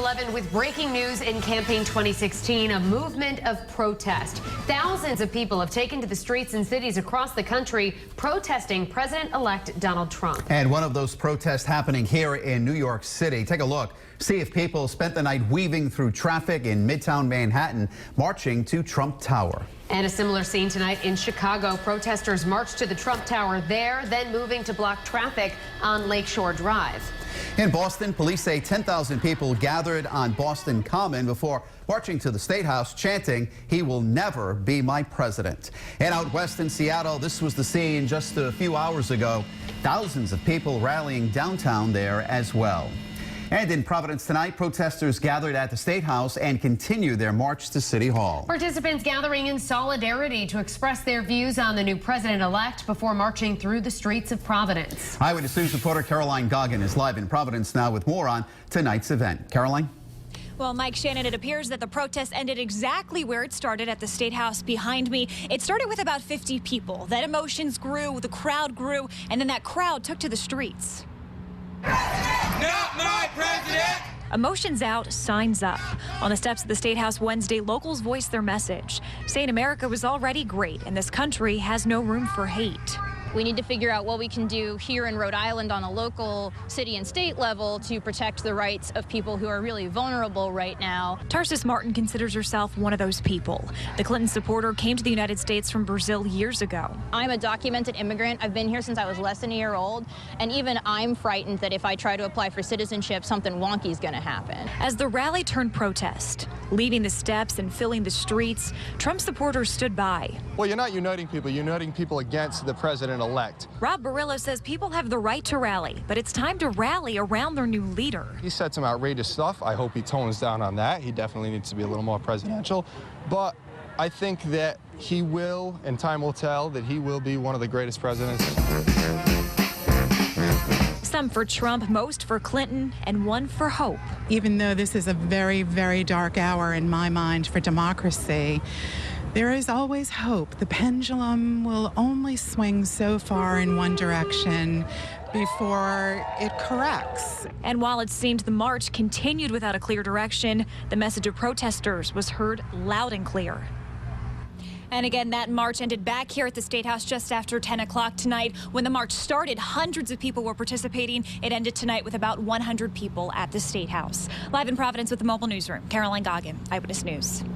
11 with breaking news in campaign 2016, a movement of protest. Thousands of people have taken to the streets in cities across the country protesting President-elect Donald Trump. And one of those protests happening here in New York City. Take a look. See if people spent the night weaving through traffic in Midtown Manhattan, marching to Trump Tower. And a similar scene tonight in Chicago. Protesters marched to the Trump Tower there, then moving to block traffic on Lakeshore Drive. In Boston, police say 10,000 people gathered on Boston Common before marching to the State House, chanting, "He will never be my president." And out west in Seattle, this was the scene just a few hours ago. Thousands of people rallying downtown there as well. And in Providence tonight, protesters gathered at the State House and continue their march to City Hall. Participants gathering in solidarity to express their views on the new president-elect before marching through the streets of Providence. Eyewitness News reporter Caroline Goggin is live in Providence now with more on tonight's event. Caroline? Well, Mike Shannon, it appears that the protest ended exactly where it started at the State House behind me. It started with about 50 people. Then emotions grew, the crowd grew, and then that crowd took to the streets. Not my president! Emotions out, signs up. On the steps of the State House Wednesday, locals voiced their message, saying America was already great and this country has no room for hate. We need to figure out what we can do here in Rhode Island on a local, city and state level to protect the rights of people who are really vulnerable right now. Tarsis Martin considers herself one of those people. The Clinton supporter came to the United States from Brazil years ago. I'm a documented immigrant. I've been here since I was less than a year old, and even I'm frightened that if I try to apply for citizenship, something wonky is going to happen. As the rally turned protest, leaving the steps and filling the streets, Trump supporters stood by. Well, you're not uniting people, you're uniting people against the president-elect. Rob Berillo says people have the right to rally, but it's time to rally around their new leader. He said some outrageous stuff. I hope he tones down on that. He definitely needs to be a little more presidential. But I think that he will, and time will tell, that he will be one of the greatest presidents. Some for Trump, most for Clinton, and one for hope. Even though this is a very, very dark hour in my mind for democracy, there is always hope. The pendulum will only swing so far in one direction before it corrects. And while it seemed the march continued without a clear direction, the message of protesters was heard loud and clear. And again, that march ended back here at the State House just after 10 o'clock tonight. When the march started, hundreds of people were participating. It ended tonight with about 100 people at the State House. Live in Providence with the Mobile Newsroom, Caroline Goggin, Eyewitness News.